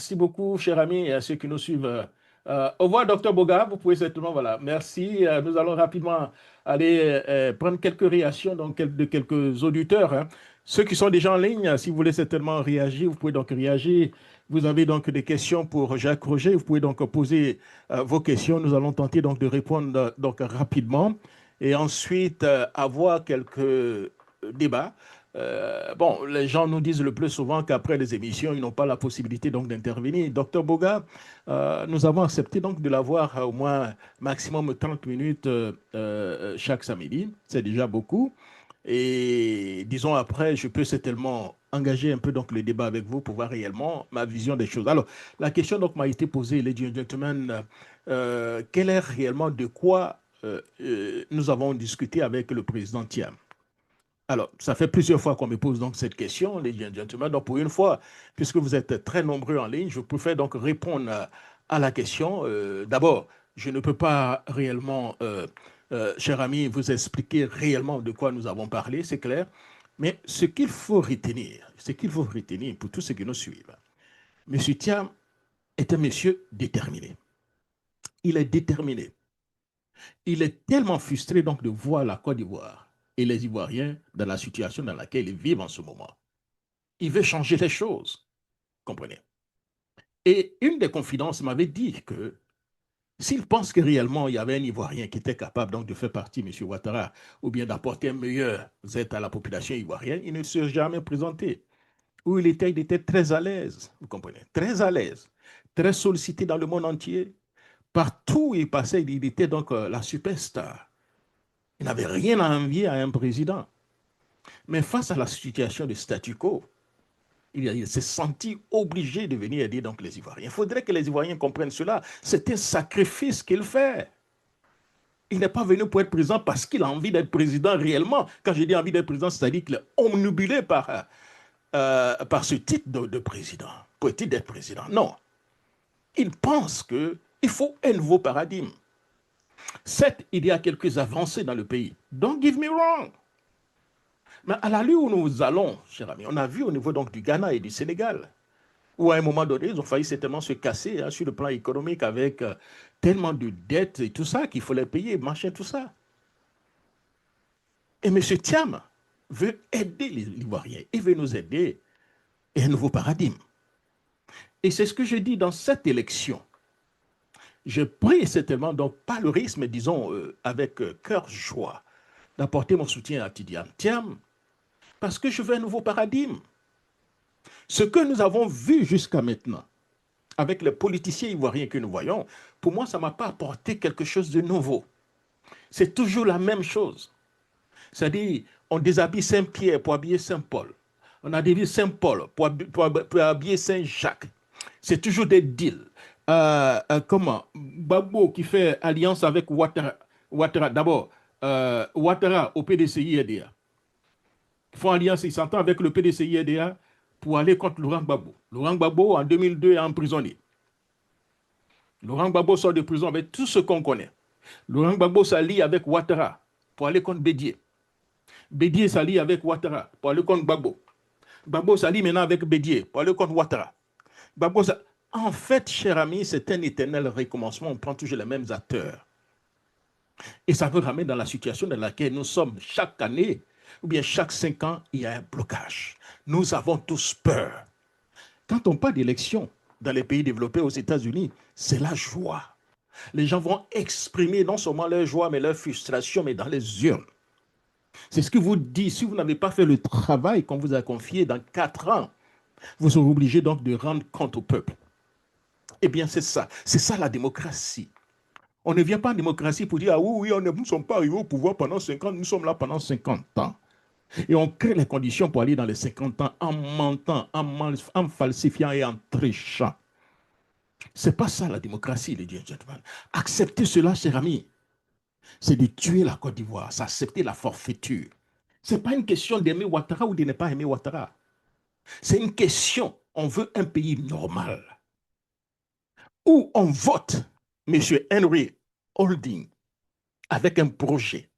Merci beaucoup, cher ami, et à ceux qui nous suivent. Au revoir, docteur Boga. Vous pouvez certainement, voilà. Merci. Nous allons rapidement aller prendre quelques réactions de quelques auditeurs, hein. Ceux qui sont déjà en ligne, si vous voulez certainement réagir, vous pouvez donc réagir. Vous avez donc des questions pour Jacques Roger. Vous pouvez donc poser vos questions. Nous allons tenter donc de répondre donc rapidement et ensuite avoir quelques débats. Bon, les gens nous disent le plus souvent qu'après les émissions, ils n'ont pas la possibilité donc d'intervenir. Docteur Boga, nous avons accepté donc de l'avoir au moins maximum 30 minutes chaque samedi. C'est déjà beaucoup. Et disons après, je peux certainement engager un peu donc le débat avec vous pour voir réellement ma vision des choses. Alors, la question donc m'a été posée, ladies and gentlemen, quel est réellement de quoi nous avons discuté avec le président Thiam? Alors, ça fait plusieurs fois qu'on me pose donc cette question, les gentlemen. Donc, pour une fois, puisque vous êtes très nombreux en ligne, je préfère donc répondre à la question. D'abord, je ne peux pas réellement, cher ami, vous expliquer réellement de quoi nous avons parlé, c'est clair. Mais ce qu'il faut retenir pour tous ceux qui nous suivent, M. Thiam est un monsieur déterminé. Il est déterminé. Il est tellement frustré donc de voir la Côte d'Ivoire et les Ivoiriens dans la situation dans laquelle ils vivent en ce moment. Il veut changer les choses, comprenez. Et une des confidences m'avait dit que s'il pense que réellement il y avait un Ivoirien qui était capable donc de faire partie, M. Ouattara, ou bien d'apporter un meilleur aide à la population ivoirienne, il ne se serait jamais présenté. Où il était très à l'aise, vous comprenez, très à l'aise, très sollicité dans le monde entier. Partout où il passait, il était donc la superstar. Il n'avait rien à envier à un président. Mais face à la situation de statu quo, il s'est senti obligé de venir aider donc les Ivoiriens. Il faudrait que les Ivoiriens comprennent cela. C'est un sacrifice qu'il fait. Il n'est pas venu pour être président parce qu'il a envie d'être président réellement. Quand je dis envie d'être président, c'est-à-dire qu'il est omnubilé par ce titre de président, pour le titre d'être président. Non. Il pense qu'il faut un nouveau paradigme. Certes, il y a quelques avancées dans le pays. Don't give me wrong. Mais à l'allure où nous allons, cher ami, on a vu au niveau donc du Ghana et du Sénégal, où à un moment donné, ils ont failli certainement se casser sur le plan économique avec tellement de dettes et tout ça qu'il faut les payer, machin, tout ça. Et M. Thiam veut aider les Ivoiriens, il veut nous aider et un nouveau paradigme. Et c'est ce que je dis dans cette élection. Je prie certainement, donc pas le risque, mais disons avec cœur joie, d'apporter mon soutien à Tidiane Thiam, parce que je veux un nouveau paradigme. Ce que nous avons vu jusqu'à maintenant, avec les politiciens ivoiriens que nous voyons, pour moi, ça ne m'a pas apporté quelque chose de nouveau. C'est toujours la même chose. C'est-à-dire, on déshabille Saint-Pierre pour habiller Saint-Paul. On a déshabillé Saint-Paul pour habiller Saint-Jacques. C'est toujours des deals. Comment Gbagbo qui fait alliance avec Ouattara. Ouattara d'abord, Ouattara au PDCI-EDA. Ils font alliance, ils s'entendent avec le PDCI-EDA pour aller contre Laurent Gbagbo. Laurent Gbagbo, en 2002, est emprisonné. Laurent Gbagbo sort de prison avec tout ce qu'on connaît. Laurent Gbagbo s'allie avec Ouattara pour aller contre Bédié. Bédié s'allie avec Ouattara pour aller contre Gbagbo. Gbagbo s'allie maintenant avec Bédié pour aller contre Ouattara. En fait, cher ami, c'est un éternel recommencement. On prend toujours les mêmes acteurs. Et ça veut ramener dans la situation dans laquelle nous sommes chaque année, ou bien chaque 5 ans, il y a un blocage. Nous avons tous peur. Quand on parle d'élection dans les pays développés aux États-Unis, c'est la joie. Les gens vont exprimer non seulement leur joie, mais leur frustration, mais dans les urnes. C'est ce que vous dit. Si vous n'avez pas fait le travail qu'on vous a confié dans 4 ans, vous serez obligé donc de rendre compte au peuple. Eh bien, c'est ça. C'est ça la démocratie. On ne vient pas en démocratie pour dire, ah oui, nous ne sommes pas arrivés au pouvoir pendant 50 ans, nous sommes là pendant 50 ans. Et on crée les conditions pour aller dans les 50 ans en mentant, en falsifiant et en trichant. C'est pas ça la démocratie, les gentlemen. Accepter cela, cher ami, c'est de tuer la Côte d'Ivoire, c'est accepter la forfaiture. Ce n'est pas une question d'aimer Ouattara ou de ne pas aimer Ouattara. C'est une question, on veut un pays normal, où on vote M. Henry Holding avec un projet.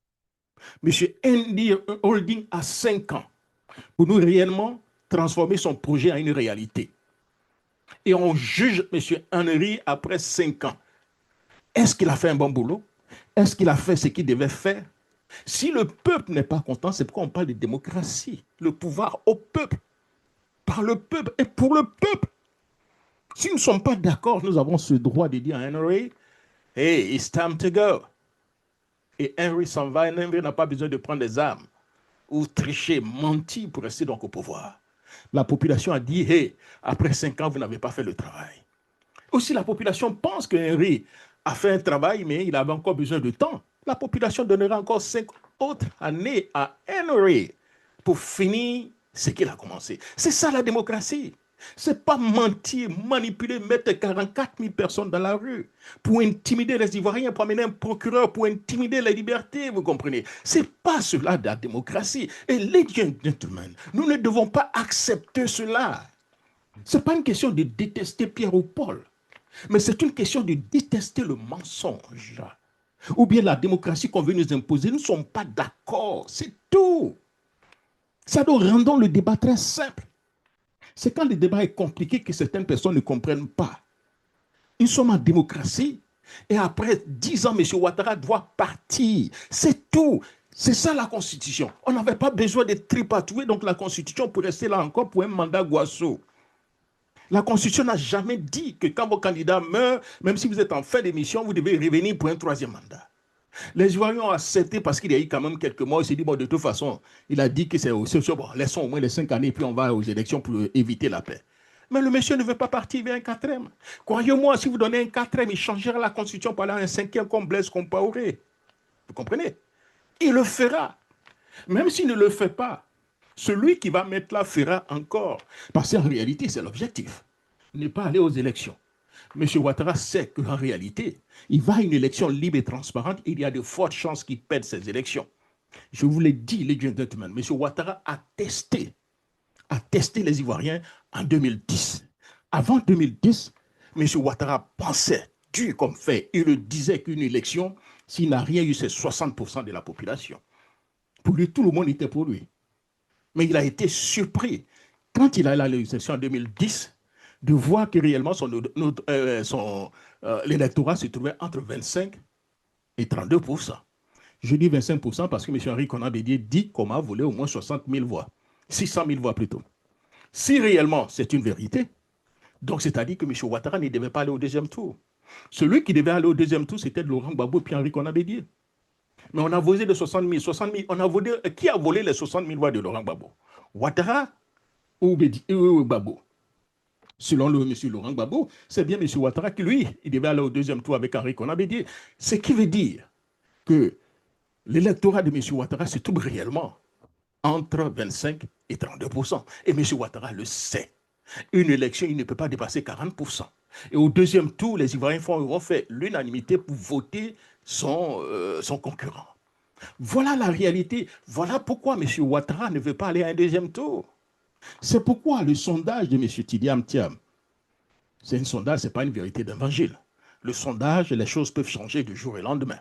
M. Henry Holding a 5 ans pour nous réellement transformer son projet en une réalité. Et on juge M. Henry après 5 ans. Est-ce qu'il a fait un bon boulot? Est-ce qu'il a fait ce qu'il devait faire? Si le peuple n'est pas content, c'est pourquoi on parle de démocratie. Le pouvoir au peuple, par le peuple et pour le peuple. Si nous ne sommes pas d'accord, nous avons ce droit de dire à Henry, hey, it's time to go. Et Henry s'en va, et Henry n'a pas besoin de prendre des armes ou tricher, mentir pour rester donc au pouvoir. La population a dit, hey, après 5 ans, vous n'avez pas fait le travail. Aussi, la population pense que Henry a fait un travail, mais il avait encore besoin de temps. La population donnera encore 5 autres années à Henry pour finir ce qu'il a commencé. C'est ça la démocratie. C'est pas mentir, manipuler, mettre 44 000 personnes dans la rue pour intimider les Ivoiriens, pour amener un procureur, pour intimider les libertés, vous comprenez? C'est pas cela de la démocratie. Et ladies and gentlemen, nous ne devons pas accepter cela. C'est pas une question de détester Pierre ou Paul, mais c'est une question de détester le mensonge. Ou bien la démocratie qu'on veut nous imposer. Nous ne sommes pas d'accord, c'est tout. Ça doit rendre le débat très simple. C'est quand le débat est compliqué que certaines personnes ne comprennent pas. Nous sommes en démocratie et après 10 ans, M. Ouattara doit partir. C'est tout. C'est ça la Constitution. On n'avait pas besoin de tripatouiller donc la Constitution pour rester là encore pour un mandat Guasso. La Constitution n'a jamais dit que quand vos candidats meurent, même si vous êtes en fin d'émission, vous devez revenir pour un 3e mandat. Les Ivoiriens ont accepté parce qu'il y a eu quand même quelques mois. Ils se dit, bon, de toute façon, il a dit que c'est bon, laissons au moins les 5 années, puis on va aux élections pour éviter la paix. Mais le monsieur ne veut pas partir vers un 4e. Croyez-moi, si vous donnez un 4e, il changera la Constitution pour aller à un 5e comme Blaise Compaoré. Vous comprenez? Il le fera. Même s'il ne le fait pas, celui qui va mettre là fera encore. Parce qu'en réalité, c'est l'objectif. Ne pas aller aux élections. M. Ouattara sait qu'en réalité, il va à une élection libre et transparente. Il y a de fortes chances qu'il perde ces élections. Je vous l'ai dit, les gentlemen, M. Ouattara a testé les Ivoiriens en 2010. Avant 2010, M. Ouattara pensait, dur comme fait, il le disait qu'une élection, s'il n'a rien eu, c'est 60% de la population. Pour lui, tout le monde était pour lui. Mais il a été surpris, quand il a allé à l'élection en 2010, de voir que réellement l'électorat se trouvait entre 25 et 32%. Je dis 25% parce que M. Henri Konan Bédié dit qu'on a volé au moins 60 000 voix, 600 000 voix plutôt. Si réellement c'est une vérité, donc c'est-à-dire que M. Ouattara ne devait pas aller au 2e tour. Celui qui devait aller au 2e tour, c'était Laurent Gbagbo et Henri Konan Bédié. Mais on a volé de 60 000. On a volé, qui a volé les 60 000 voix de Laurent Gbagbo? Ouattara ou Gbagbo? Selon le M. Laurent Gbagbo, c'est bien M. Ouattara qui, lui, il devait aller au 2e tour avec Henri Konan Bédié. Ce qui veut dire que l'électorat de M. Ouattara se trouve réellement entre 25 et 32%. Et M. Ouattara le sait. Une élection, il ne peut pas dépasser 40%. Et au 2e tour, les Ivoiriens vont faire l'unanimité pour voter son concurrent. Voilà la réalité. Voilà pourquoi M. Ouattara ne veut pas aller à un 2e tour. C'est pourquoi le sondage de M. Tidiane Thiam, c'est un sondage, ce n'est pas une vérité d'évangile. Le sondage, les choses peuvent changer du jour au lendemain.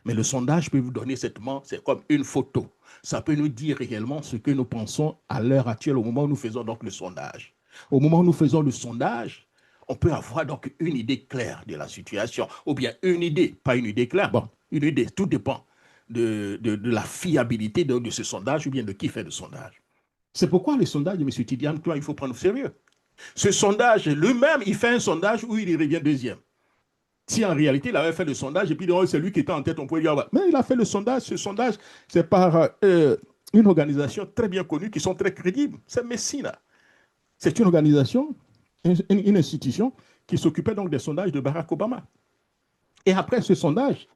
Mais le sondage peut vous donner seulement, c'est comme une photo. Ça peut nous dire réellement ce que nous pensons à l'heure actuelle, au moment où nous faisons donc le sondage. Au moment où nous faisons le sondage, on peut avoir donc une idée claire de la situation. Ou bien une idée, pas une idée claire, bon, une idée, tout dépend de la fiabilité de ce sondage ou bien de qui fait le sondage. C'est pourquoi le sondage de M. Tidiane, il faut prendre au sérieux. Ce sondage, lui-même, il fait un sondage où il revient 2e. Si en réalité, il avait fait le sondage et puis c'est lui qui était en tête, on pourrait dire, mais il a fait le sondage. Ce sondage, c'est par une organisation très bien connue qui sont très crédibles. C'est Messina. C'est une organisation, une institution qui s'occupait donc des sondages de Barack Obama. Et après ce sondage,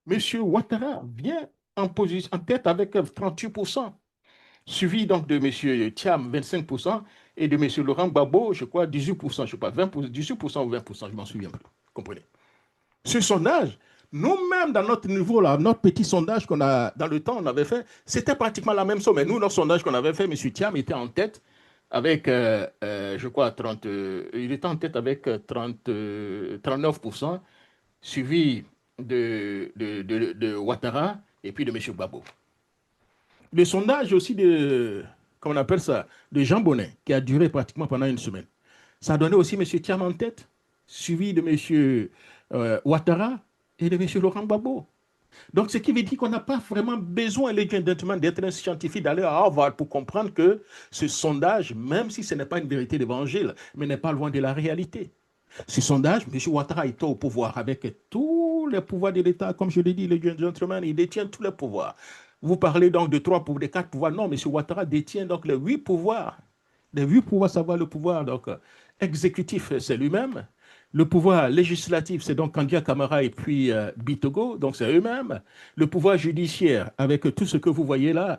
M. Ouattara vient en tête avec 38%. Suivi donc de M. Thiam, 25%, et de M. Laurent Gbagbo, je crois, 18%, je ne sais pas, 18% ou 20%, je m'en souviens plus. Comprenez? Ce sondage, nous-mêmes, dans notre niveau, là, notre petit sondage qu'on a, dans le temps, on avait fait, c'était pratiquement la même somme. Mais nous, notre sondage qu'on avait fait, M. Thiam était en tête avec, je crois, 30, il était en tête avec 39%, suivi de Ouattara et puis de M. Gbagbo. Le sondage aussi comment on appelle ça, de Jean Bonnet, qui a duré pratiquement pendant une semaine. Ça a donné aussi M. Thiam en tête, suivi de M. Ouattara et de M. Laurent Gbagbo. Donc, ce qui veut dire qu'on n'a pas vraiment besoin, les gentlemen, d'être un scientifique, d'aller à Harvard pour comprendre que ce sondage, même si ce n'est pas une vérité d'évangile, mais n'est pas loin de la réalité. Ce sondage, M. Ouattara est au pouvoir avec tous les pouvoirs de l'État. Comme je l'ai dit, les gentlemen, il détient tous les pouvoirs. Vous parlez donc de 3 pouvoirs, de 4 pouvoirs. Non, M. Ouattara détient donc les 8 pouvoirs. Les 8 pouvoirs, savoir le pouvoir donc, exécutif, c'est lui-même. Le pouvoir législatif, c'est donc Kandia Camara et puis Bitogo, donc c'est eux-mêmes. Le pouvoir judiciaire, avec tout ce que vous voyez là,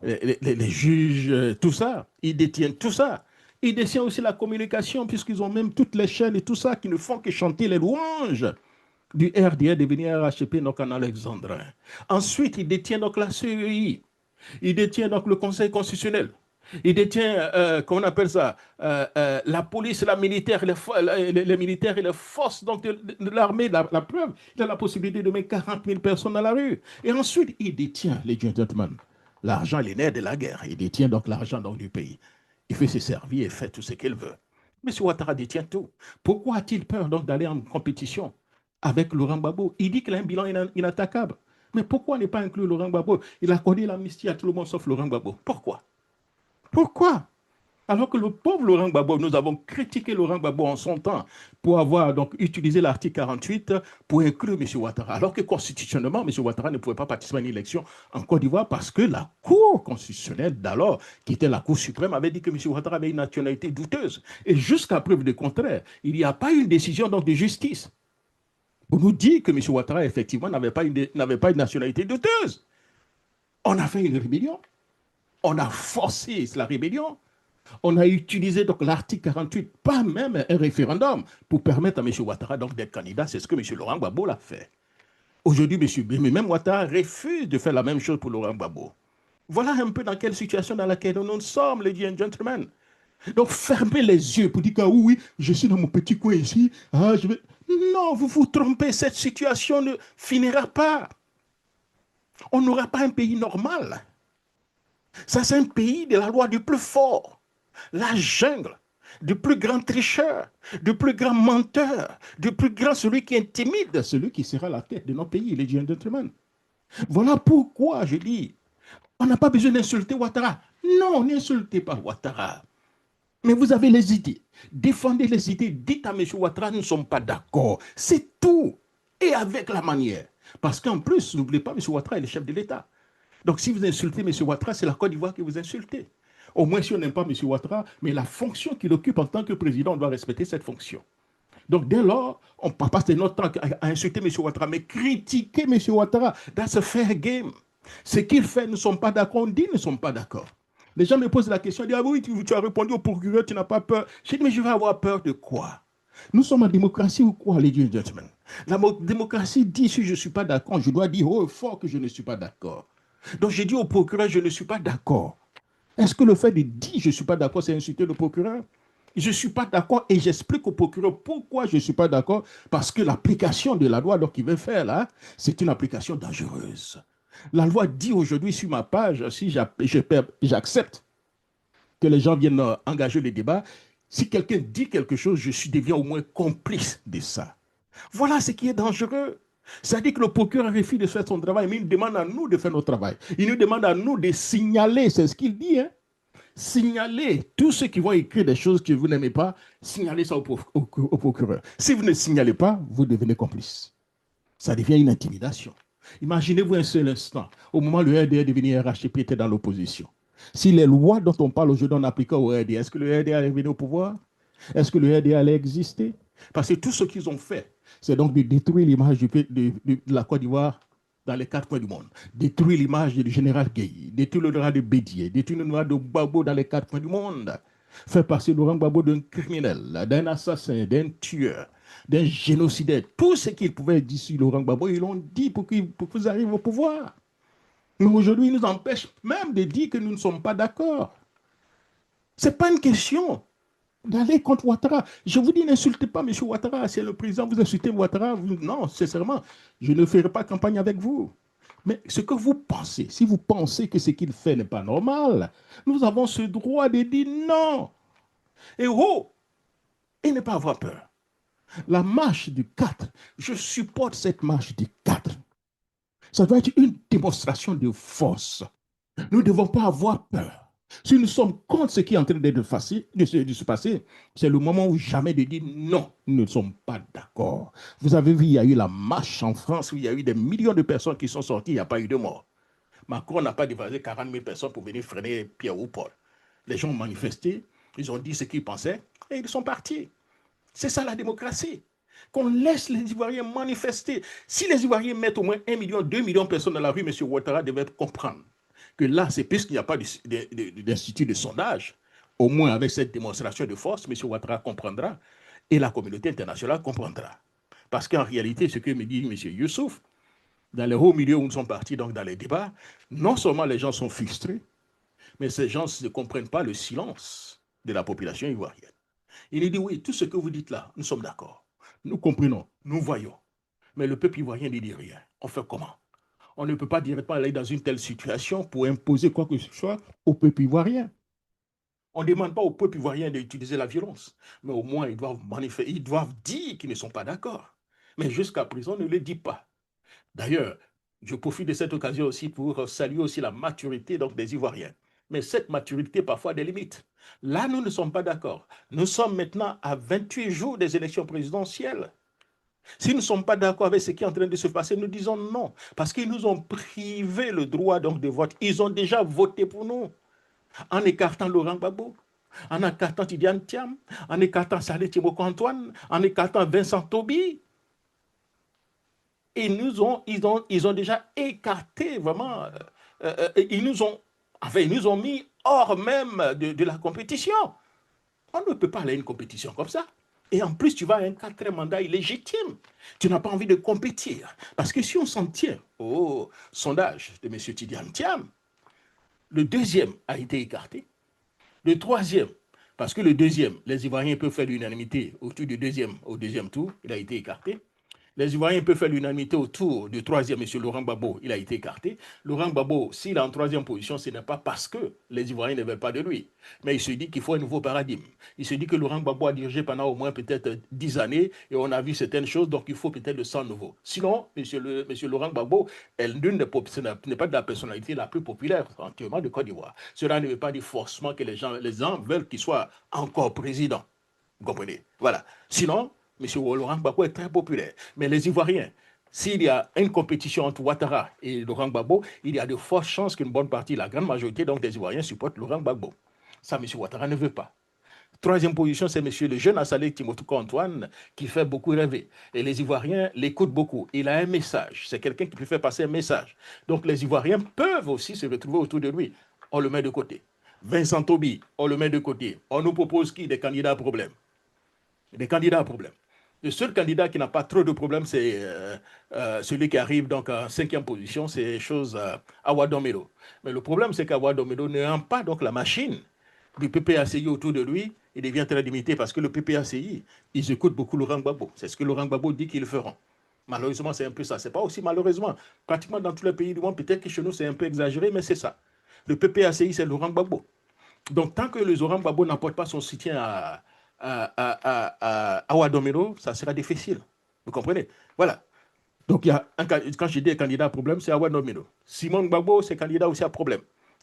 les juges, tout ça, ils détiennent tout ça. Ils détiennent aussi la communication, puisqu'ils ont même toutes les chaînes et tout ça qui ne font que chanter les louanges du RDA devenir RHP, donc en alexandrin. Ensuite, ils détiennent donc la CEI. Ils détiennent donc le Conseil constitutionnel. Il détient, comment on appelle ça, la police, la militaire, les militaires et les forces donc, de l'armée, la preuve, il a la possibilité de mettre 40 000 personnes dans la rue. Et ensuite, il détient, les gentlemen, l'argent, les nerfs de la guerre. Il détient donc l'argent du pays. Il fait se servir et fait tout ce qu'il veut. M. Ouattara détient tout. Pourquoi a-t-il peur donc d'aller en compétition avec Laurent Gbagbo? Il dit qu'il a un bilan inattaquable. Mais pourquoi ne pas inclure Laurent Gbagbo? Il a accordé l'amnistie à tout le monde sauf Laurent Gbagbo. Pourquoi? Pourquoi? Alors que le pauvre Laurent Gbagbo, nous avons critiqué Laurent Gbagbo en son temps pour avoir donc utilisé l'article 48 pour inclure M. Ouattara. Alors que constitutionnellement, M. Ouattara ne pouvait pas participer à une élection en Côte d'Ivoire parce que la Cour constitutionnelle d'alors, qui était la Cour suprême, avait dit que M. Ouattara avait une nationalité douteuse. Et jusqu'à preuve du contraire, il n'y a pas eu une décision donc, de justice pour nous dire que M. Ouattara, effectivement, n'avait pas une nationalité douteuse. On a fait une rébellion. On a forcé la rébellion. On a utilisé donc l'article 48, pas même un référendum, pour permettre à M. Ouattara donc d'être candidat. C'est ce que M. Laurent Gbagbo l'a fait. Aujourd'hui, mais même Ouattara refuse de faire la même chose pour Laurent Gbagbo. Voilà un peu dans quelle situation dans laquelle nous sommes, ladies and gentlemen. Donc, fermez les yeux pour dire que oui, je suis dans mon petit coin ici. Non, vous vous trompez. Cette situation ne finira pas. On n'aura pas un pays normal. Ça, c'est un pays de la loi du plus fort. La jungle, du plus grand tricheur, du plus grand menteur, du plus grand celui qui intimide, celui qui sera la tête de nos pays, les gentlemen. Voilà pourquoi je dis, on n'a pas besoin d'insulter Ouattara. Non, n'insultez pas Ouattara. Mais vous avez les idées. Défendez les idées. Dites à M. Ouattara, nous ne sommes pas d'accord. C'est tout. Et avec la manière. Parce qu'en plus, n'oubliez pas, M. Ouattara est le chef de l'État. Donc si vous insultez M. Ouattara, c'est la Côte d'Ivoire que vous insultez. Au moins, si on n'aime pas M. Ouattara, mais la fonction qu'il occupe en tant que président, on doit respecter cette fonction. Donc dès lors, on ne peut pas passer notre temps à insulter M. Ouattara, mais critiquer M. Ouattara, that's a fair game. Ce qu'il fait, nous ne sommes pas d'accord, on dit nous ne sommes pas d'accord. Les gens me posent la question, ils disent, ah oui, tu as répondu au procureur, tu n'as pas peur. Je dis, mais je vais avoir peur de quoi? Nous sommes en démocratie ou quoi, ladies and gentlemen? La démocratie dit, si je ne suis pas d'accord, je dois dire haut et fort que je ne suis pas d'accord. Donc j'ai dit au procureur, je ne suis pas d'accord. Est-ce que le fait de dire je ne suis pas d'accord, c'est insulter le procureur? Je ne suis pas d'accord et j'explique au procureur pourquoi je ne suis pas d'accord. Parce que l'application de la loi qu'il veut faire là, c'est une application dangereuse. La loi dit aujourd'hui sur ma page, si j'accepte que les gens viennent engager le débat, si quelqu'un dit quelque chose, je deviens au moins complice de ça. Voilà ce qui est dangereux. C'est-à-dire que le procureur refuse de faire son travail, mais il demande à nous de faire notre travail. Il nous demande à nous de signaler, c'est ce qu'il dit, hein? Signalez tous ceux qui vont écrire des choses que vous n'aimez pas, signalez ça au procureur. Si vous ne signalez pas, vous devenez complice. Ça devient une intimidation. Imaginez-vous un seul instant, au moment où le RDA devenait RHP était dans l'opposition. Si les lois dont on parle aujourd'hui on appliquait au RDA, est-ce que le RDA allait venir au pouvoir? Est-ce que le RDA allait exister? Parce que tout ce qu'ils ont fait, c'est donc de détruire l'image de la Côte d'Ivoire dans les 4 coins du monde. Détruire l'image du général Gueye, détruire le droit de Bédier, détruire le droit de Gbagbo dans les 4 coins du monde. Faire passer Laurent Gbagbo d'un criminel, d'un assassin, d'un tueur, d'un génocidaire. Tout ce qu'ils pouvaient dire sur Laurent Gbagbo, ils l'ont dit pour qu'ils arrivent au pouvoir. Mais aujourd'hui, ils nous empêchent même de dire que nous ne sommes pas d'accord. Ce n'est pas une question d'aller contre Ouattara. Je vous dis, n'insultez pas M. Ouattara. C'est le président, vous insultez Ouattara. Non, sincèrement, je ne ferai pas campagne avec vous. Mais ce que vous pensez, si vous pensez que ce qu'il fait n'est pas normal, nous avons ce droit de dire non. Et oh, et ne pas avoir peur. La marche du 4, je supporte cette marche du 4. Ça doit être une démonstration de force. Nous ne devons pas avoir peur. Si nous sommes contre ce qui est en train de se passer, c'est le moment où jamais de dire non, nous ne sommes pas d'accord. Vous avez vu, il y a eu la marche en France où il y a eu des millions de personnes qui sont sorties, il n'y a pas eu de mort. Macron n'a pas dévasé 40 000 personnes pour venir freiner Pierre ou Paul. Les gens ont manifesté, ils ont dit ce qu'ils pensaient et ils sont partis. C'est ça la démocratie. Qu'on laisse les Ivoiriens manifester. Si les Ivoiriens mettent au moins 1 million, 2 millions de personnes dans la rue, M. Ouattara devait comprendre que là, c'est puisqu'il n'y a pas d'institut de sondage, au moins avec cette démonstration de force, M. Ouattara comprendra et la communauté internationale comprendra. Parce qu'en réalité, ce que me dit M. Youssouf, dans les hauts milieux où nous sommes partis, donc dans les débats, non seulement les gens sont frustrés, mais ces gens ne comprennent pas le silence de la population ivoirienne. Il dit oui, tout ce que vous dites là, nous sommes d'accord. Nous comprenons, nous voyons. Mais le peuple ivoirien ne dit rien. On fait comment? On ne peut pas directement aller dans une telle situation pour imposer quoi que ce soit au peuple ivoirien. On ne demande pas au peuple ivoirien d'utiliser la violence, mais au moins ils doivent manifester, ils doivent dire qu'ils ne sont pas d'accord. Mais jusqu'à présent, on ne le dit pas. D'ailleurs, je profite de cette occasion aussi pour saluer aussi la maturité donc, des Ivoiriens. Mais cette maturité, parfois, a des limites. Là, nous ne sommes pas d'accord. Nous sommes maintenant à 28 jours des élections présidentielles. Si nous ne sommes pas d'accord avec ce qui est en train de se passer, nous disons non. Parce qu'ils nous ont privé le droit donc, de vote. Ils ont déjà voté pour nous. En écartant Laurent Gbagbo, en écartant Tidiane Thiam, en écartant Saleh Tiboko Antoine, en écartant Vincent Tobi. Et ils ont déjà écarté vraiment, ils nous ont mis hors même de la compétition. On ne peut pas aller à une compétition comme ça. Et en plus, tu vas à un quatrième mandat illégitime. Tu n'as pas envie de compétir. Parce que si on s'en tient au sondage de M. Tidiane Thiam, le deuxième a été écarté. Le troisième, parce que le deuxième, les Ivoiriens peuvent faire l'unanimité au deuxième tour, il a été écarté. Les Ivoiriens peuvent faire l'unanimité autour du troisième, M. Laurent Gbagbo, il a été écarté. Laurent Gbagbo, s'il est en troisième position, ce n'est pas parce que les Ivoiriens ne veulent pas de lui. Mais il se dit qu'il faut un nouveau paradigme. Il se dit que Laurent Gbagbo a dirigé pendant au moins peut-être 10 années et on a vu certaines choses, donc il faut peut-être le sang nouveau. Sinon, M. Laurent Gbagbo n'est pas de la personnalité la plus populaire entièrement de Côte d'Ivoire. Cela ne veut pas dire forcément que les gens veulent qu'il soit encore président. Vous comprenez? Voilà. Sinon, M. Laurent Gbagbo est très populaire. Mais les Ivoiriens, s'il y a une compétition entre Ouattara et Laurent Gbagbo, il y a de fortes chances qu'une bonne partie, la grande majorité donc, des Ivoiriens supportent Laurent Gbagbo. Ça, M. Ouattara ne veut pas. Troisième position, c'est M. le jeune Saleh Tiboko Antoine qui fait beaucoup rêver. Et les Ivoiriens l'écoutent beaucoup. Il a un message. C'est quelqu'un qui peut faire passer un message. Donc les Ivoiriens peuvent aussi se retrouver autour de lui. On le met de côté. Vincent Tobi, on le met de côté. On nous propose qui? Des candidats à problème. Des candidats à problème. Le seul candidat qui n'a pas trop de problèmes, c'est celui qui arrive donc en cinquième position, c'est Awa Domelo. Mais le problème, c'est qu'Awa Domelo ne rend pas donc la machine du PPACI autour de lui. Il devient très limité parce que le PPACI, ils écoutent beaucoup Laurent Gbagbo. C'est ce que Laurent Gbagbo dit qu'ils feront. Malheureusement, c'est un peu ça. C'est pas aussi malheureusement. Pratiquement dans tous les pays du monde, peut-être que chez nous, c'est un peu exagéré, mais c'est ça. Le PPACI, c'est Laurent Gbagbo. Donc, tant que le Laurent Gbagbo n'apporte pas son soutien à Ouadomiro, ça sera difficile. Vous comprenez? Voilà. Donc, quand je dis candidat à problème, c'est Ouadomiro. Simone Gbagbo, c'est candidat aussi à problème.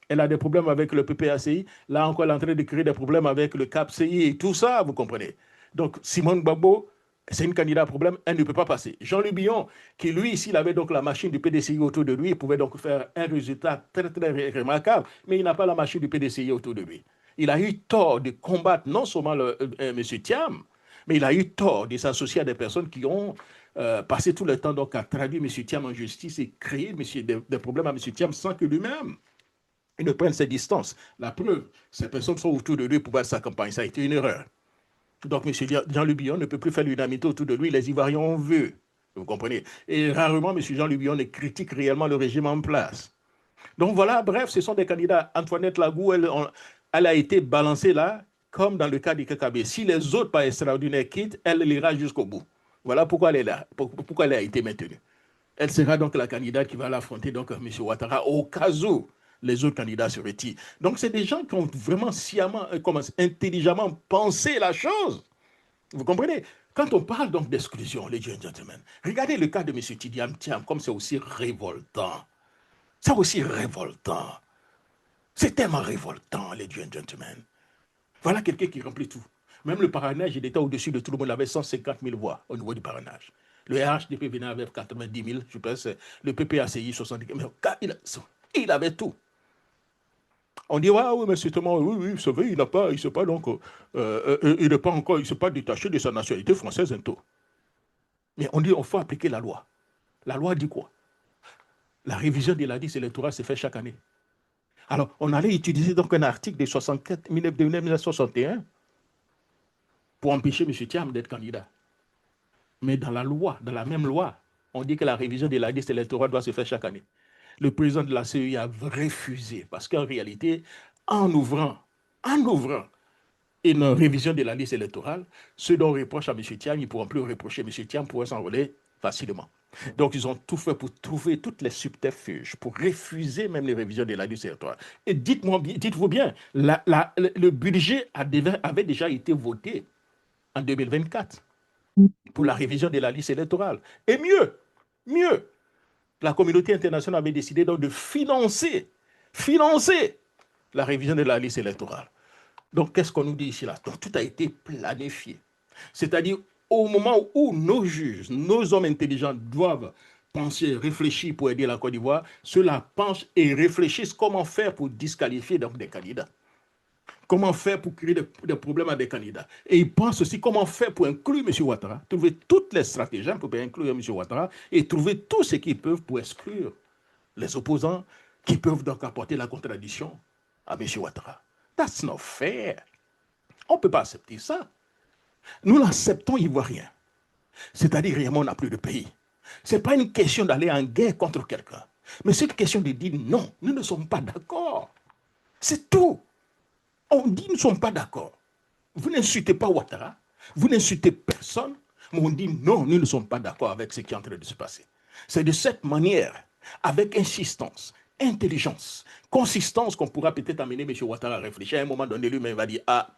Elle a des problèmes avec le PPACI. Là encore, elle est en train de créer des problèmes avec le CAPCI et tout ça, vous comprenez? Donc, Simone Gbagbo, c'est une candidate à problème, elle ne peut pas passer. Jean-Louis Billon, qui lui, s'il avait donc la machine du PDCI autour de lui, il pouvait donc faire un résultat très, très remarquable, mais il n'a pas la machine du PDCI autour de lui. Il a eu tort de combattre non seulement M. Thiam, mais il a eu tort de s'associer à des personnes qui ont passé tout le temps donc, à traduire M. Thiam en justice et créer des problèmes à M. Thiam sans que lui-même il ne prenne ses distances. La preuve, ces personnes sont autour de lui pour battre sa campagne. Ça a été une erreur. Donc, M. Jean-Louis Billon ne peut plus faire l'unanimité autour de lui. Les Ivoiriens ont vu. Vous comprenez? Et rarement, M. Jean-Louis Billon ne critique réellement le régime en place. Donc voilà, bref, ce sont des candidats. Antoinette Lagou, elle a été balancée là, comme dans le cas du KKB. Si les autres, pas extraordinaires, quittent, elle ira jusqu'au bout. Voilà pourquoi elle est là, pourquoi elle a été maintenue. Elle sera donc la candidate qui va l'affronter, donc M. Ouattara, au cas où les autres candidats se retirent. Donc c'est des gens qui ont vraiment sciemment, intelligemment pensé la chose. Vous comprenez? Quand on parle donc d'exclusion, ladies and gentlemen, regardez le cas de M. Tidiam Thiam, comme c'est aussi révoltant. C'est aussi révoltant. C'est tellement révoltant, ladies and gentlemen. Voilà quelqu'un qui remplit tout. Même le parrainage, il était au-dessus de tout le monde. Il avait 150 000 voix au niveau du parrainage. Le RHDP venait avec 90 000, je pense. Le PPACI, 70 000. Mais il avait tout. On dit, ah oui, mais c'est tellement, oui, oui, vous savez, il ne s'est pas donc, il n'est pas encore, il s'est pas détaché de sa nationalité française, un taux. Mais on dit, il faut appliquer la loi. La loi dit quoi? La révision de la liste électorale se fait chaque année. Alors, on allait utiliser donc un article de 64, 1961 pour empêcher M. Thiam d'être candidat. Mais dans la loi, dans la même loi, on dit que la révision de la liste électorale doit se faire chaque année. Le président de la CEI a refusé parce qu'en réalité, en ouvrant une révision de la liste électorale, ceux dont on reproche à M. Thiam, ils ne pourront plus reprocher M. Thiam pour s'enrôler facilement. Donc, ils ont tout fait pour trouver toutes les subterfuges, pour refuser même les révisions de la liste électorale. Et dites-vous bien, le budget avait déjà été voté en 2024 pour la révision de la liste électorale. Et mieux, la communauté internationale avait décidé donc de financer la révision de la liste électorale. Donc, qu'est-ce qu'on nous dit ici là? Donc, tout a été planifié. C'est-à-dire, au moment où nos juges, nos hommes intelligents doivent penser, réfléchir pour aider la Côte d'Ivoire, ceux-là pensent et réfléchissent comment faire pour disqualifier donc des candidats. Comment faire pour créer des problèmes à des candidats. Et ils pensent aussi comment faire pour inclure M. Ouattara, trouver toutes les stratégies pour inclure M. Ouattara et trouver tout ce qu'ils peuvent pour exclure les opposants qui peuvent donc apporter la contradiction à M. Ouattara. That's not fair. On ne peut pas accepter ça. Nous l'acceptons ivoiriens. C'est-à-dire, réellement, on n'a plus de pays. Ce n'est pas une question d'aller en guerre contre quelqu'un. Mais c'est une question de dire non, nous ne sommes pas d'accord. C'est tout. On dit nous ne sommes pas d'accord. Vous n'insultez pas Ouattara, vous n'insultez personne, mais on dit non, nous ne sommes pas d'accord avec ce qui est en train de se passer. C'est de cette manière, avec insistance, intelligence, consistance qu'on pourra peut-être amener M. Ouattara à réfléchir. À un moment donné, lui-même va dire, ah,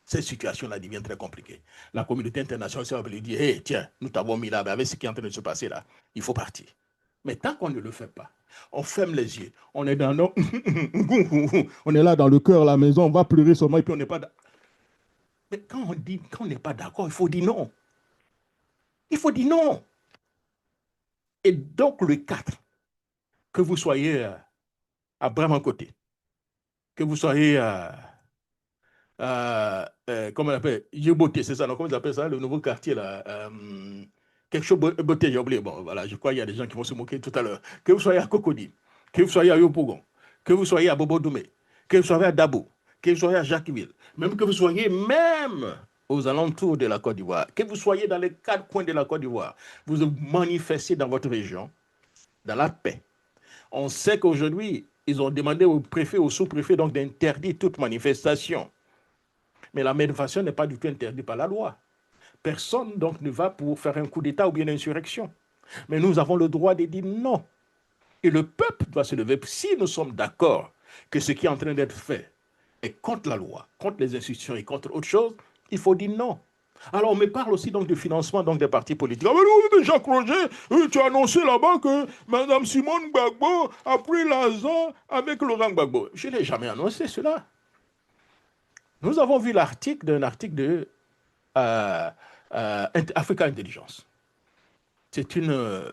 cette situation-là devient très compliquée. La communauté internationale va lui dire, hey, tiens, nous t'avons mis là, mais avec ce qui est en train de se passer là, il faut partir. Mais tant qu'on ne le fait pas, on ferme les yeux, on est dans nos... on est là dans le cœur, la maison, on va pleurer seulement et puis on n'est pas... Mais quand on dit qu'on n'est pas d'accord, il faut dire non. Il faut dire non. Et donc le 4, que vous soyez à Bramancoté, que vous soyez comment on appelle, Yeboté, c'est ça, non, comment ils appellent ça, le nouveau quartier là, quelque chose, Beauté, j'ai oublié, bon voilà, je crois qu'il y a des gens qui vont se moquer tout à l'heure, que vous soyez à Cocody, que vous soyez à Yopougon, que vous soyez à Bobo-Doumé, que vous soyez à Dabo, que vous soyez à Jacquesville, même que vous soyez même aux alentours de la Côte d'Ivoire, que vous soyez dans les 4 coins de la Côte d'Ivoire, vous manifestez dans votre région, dans la paix. On sait qu'aujourd'hui, ils ont demandé au préfet, au sous-préfet, donc d'interdire toute manifestation. Mais la manifestation n'est pas du tout interdite par la loi. Personne donc ne va pour faire un coup d'État ou bien une insurrection. Mais nous avons le droit de dire non. Et le peuple doit se lever. Si nous sommes d'accord que ce qui est en train d'être fait est contre la loi, contre les institutions et contre autre chose, il faut dire non. Alors, on me parle aussi donc du financement donc, des partis politiques. Ah, mais Jacques Roger, tu as annoncé là-bas que Mme Simone Gbagbo a pris l'argent avec Laurent Gbagbo. Je n'ai jamais annoncé cela. Nous avons vu d'un article de Africa Intelligence. C'est une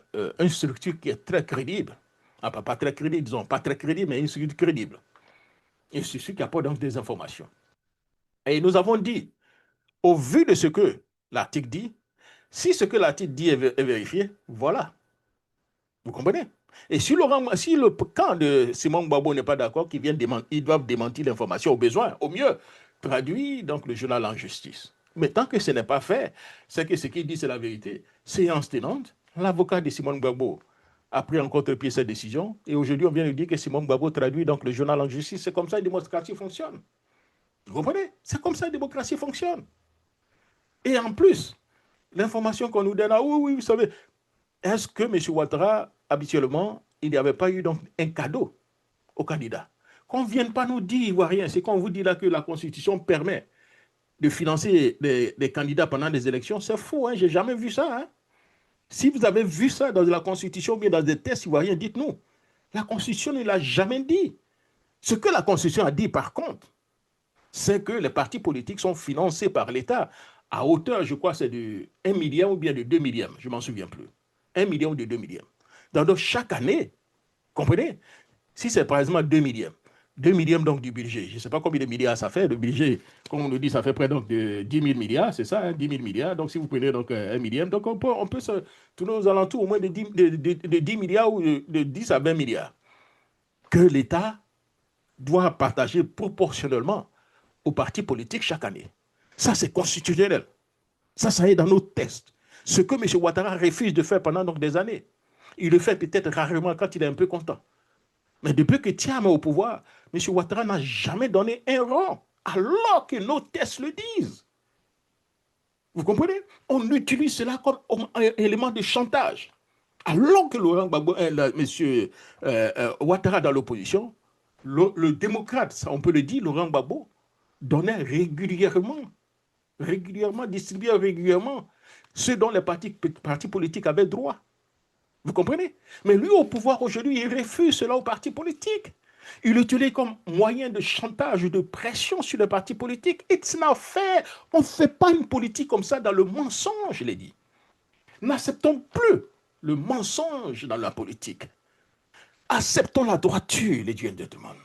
structure qui est très crédible. Ah, pas très crédible, disons, pas très crédible, mais une structure crédible. Une structure qui apporte donc des informations. Et nous avons dit, au vu de ce que l'article dit, si ce que l'article dit est vérifié, voilà. Vous comprenez? Et si le camp de Simon Gbagbo n'est pas d'accord, ils doivent démentir l'information au besoin, au mieux, traduire donc le journal en justice. Mais tant que ce n'est pas fait, c'est que ce qu'il dit, c'est la vérité. Séance tenante, l'avocat de Simon Gbagbo a pris en contre-pied cette décision, et aujourd'hui, on vient de dire que Simon Gbagbo traduit donc le journal en justice. C'est comme ça que la démocratie fonctionne. Vous comprenez? C'est comme ça que la démocratie fonctionne. Et en plus, l'information qu'on nous donne, ah oui, vous savez, est-ce que M. Ouattara, habituellement, il n'y avait pas eu donc un cadeau au candidat? Qu'on ne vienne pas nous dire, Ivoirien, c'est qu'on vous dit là que la Constitution permet de financer des candidats pendant des élections, c'est fou, hein? J'ai jamais vu ça. Hein? Si vous avez vu ça dans la Constitution ou bien dans des textes ivoiriens, dites-nous. La Constitution ne l'a jamais dit. Ce que la Constitution a dit, par contre, c'est que les partis politiques sont financés par l'État à hauteur, je crois, c'est de 1 milliard ou bien de 2 milliards, je ne m'en souviens plus. 1 milliard ou de 2 milliards. Donc, chaque année, comprenez, si c'est par exemple 2 milliards, 2 milliards donc du budget, je ne sais pas combien de milliards ça fait, le budget, comme on nous dit, ça fait près donc de 10 000 milliards, c'est ça, hein, 10 000 milliards, donc si vous prenez donc 1 milliard, donc on peut se tourner aux alentours au moins de 10, de 10 milliards ou de 10 à 20 milliards que l'État doit partager proportionnellement aux partis politiques chaque année. Ça, c'est constitutionnel. Ça est dans nos textes. Ce que M. Ouattara refuse de faire pendant donc des années. Il le fait peut-être rarement quand il est un peu content. Mais depuis que Thiam est au pouvoir, M. Ouattara n'a jamais donné un rang, alors que nos textes le disent. Vous comprenez? On utilise cela comme un élément de chantage. Alors que Laurent Gbagbo, M. Ouattara dans l'opposition, le démocrate, on peut le dire, Laurent Gbagbo, donnait régulièrement, distribuait régulièrement ce dont les partis politiques avaient droit. Vous comprenez? Mais lui, au pouvoir aujourd'hui, il refuse cela aux partis politiques. Il l'utilise comme moyen de chantage, de pression sur les partis politiques. It's not fair. On ne fait pas une politique comme ça dans le mensonge, je l'ai dit. N'acceptons plus le mensonge dans la politique. Acceptons la droiture, les dieux de demande.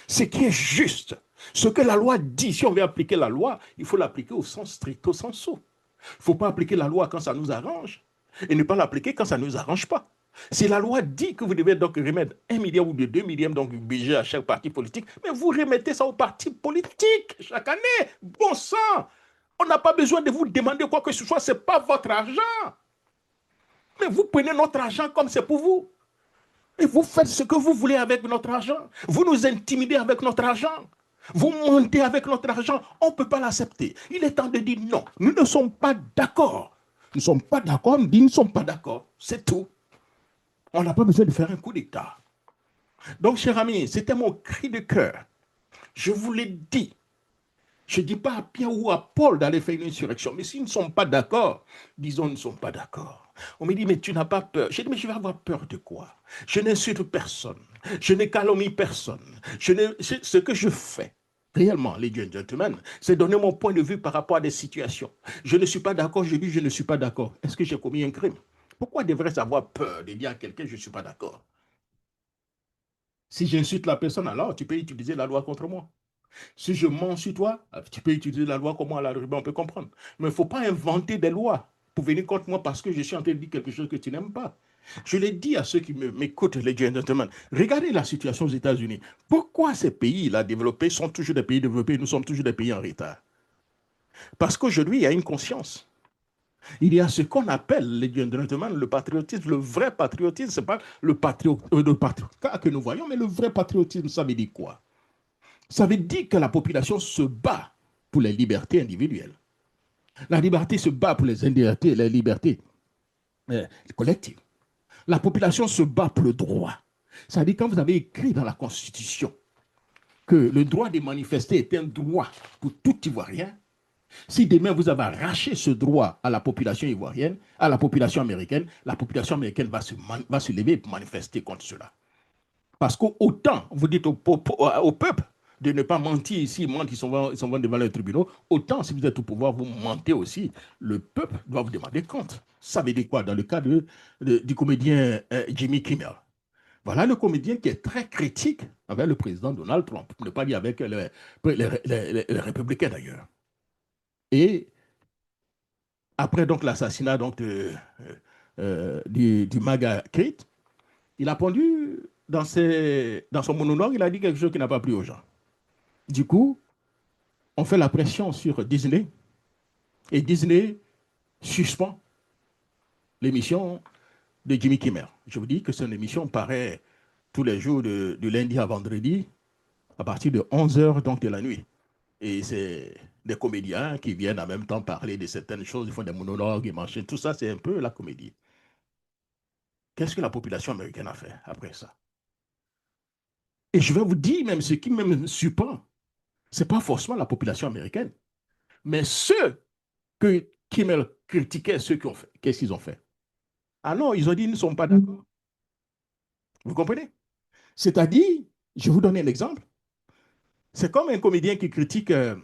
Ce qui est juste, ce que la loi dit, si on veut appliquer la loi, il faut l'appliquer au sens strict, au sens sous. Il ne faut pas appliquer la loi quand ça nous arrange et ne pas l'appliquer quand ça ne nous arrange pas. Si la loi dit que vous devez donc remettre 1 milliard ou 2 milliards donc budget à chaque parti politique, mais vous remettez ça aux partis politiques chaque année. Bon sang, on n'a pas besoin de vous demander quoi que ce soit, ce n'est pas votre argent. Mais vous prenez notre argent comme c'est pour vous. Et vous faites ce que vous voulez avec notre argent. Vous nous intimidez avec notre argent. Vous mentez avec notre argent. On ne peut pas l'accepter. Il est temps de dire non. Nous ne sommes pas d'accord. Nous ne sommes pas d'accord. Nous ne sommes pas d'accord. C'est tout. On n'a pas besoin de faire un coup d'État. Donc, chers amis, c'était mon cri de cœur. Je vous l'ai dit. Je ne dis pas à Pierre ou à Paul d'aller faire une insurrection. Mais s'ils ne sont pas d'accord, disons, ils ne sont pas d'accord. On me dit, mais tu n'as pas peur. J'ai dit, mais je vais avoir peur de quoi? Je n'insulte personne. Je ne calomnie personne. Ce que je fais, réellement, ladies and gentlemen, c'est donner mon point de vue par rapport à des situations. Je ne suis pas d'accord, je dis, je ne suis pas d'accord. Est-ce que j'ai commis un crime? Pourquoi devrais-je avoir peur de dire à quelqu'un, je ne suis pas d'accord? Si j'insulte la personne, alors tu peux utiliser la loi contre moi. Si je mens sur toi, tu peux utiliser la loi comme à la rue, on peut comprendre. Mais il ne faut pas inventer des lois pour venir contre moi parce que je suis en train de dire quelque chose que tu n'aimes pas. Je l'ai dit à ceux qui m'écoutent, les gentlemen. Regardez la situation aux États-Unis. Pourquoi ces pays-là développés sont toujours des pays développés et nous sommes toujours des pays en retard? Parce qu'aujourd'hui, il y a une conscience. Il y a ce qu'on appelle, les gentlemen, le patriotisme, le vrai patriotisme. Ce n'est pas le patriotisme que nous voyons, mais le vrai patriotisme, ça veut dire quoi? Ça veut dire que la population se bat pour les libertés individuelles. La liberté se bat pour les libertés collectives. La population se bat pour le droit. Ça veut dire quand vous avez écrit dans la Constitution que le droit de manifester est un droit pour tout Ivoirien, si demain vous avez arraché ce droit à la population ivoirienne, à la population américaine va se lever pour manifester contre cela. Parce qu'autant vous dites au peuple de ne pas mentir ici, ils mentent, ils sont devant les tribunaux, autant si vous êtes au pouvoir, vous mentez aussi, le peuple doit vous demander compte. Ça veut dire quoi? Dans le cas du comédien Jimmy Kimmel. Voilà le comédien qui est très critique avec le président Donald Trump, pour ne pas dire avec les républicains d'ailleurs. Et après donc l'assassinat donc, du MAGA Kate, il a pondu dans son monologue, il a dit quelque chose qui n'a pas plu aux gens. Du coup, on fait la pression sur Disney et Disney suspend l'émission de Jimmy Kimmel. Je vous dis que son émission paraît tous les jours de lundi à vendredi à partir de 11h donc de la nuit. Et c'est des comédiens qui viennent en même temps parler de certaines choses, ils font des monologues, ils mangent, tout ça c'est un peu la comédie. Qu'est-ce que la population américaine a fait après ça? Et je vais vous dire même ce qui me surprend, ce n'est pas forcément la population américaine, Mais ceux que Kimmel critiquait, ceux qui ont fait, qu'est-ce qu'ils ont fait? Ah non, ils ont dit, ils ne sont pas d'accord. Vous comprenez? C'est-à-dire, je vous donne un exemple. C'est comme un comédien qui critique M.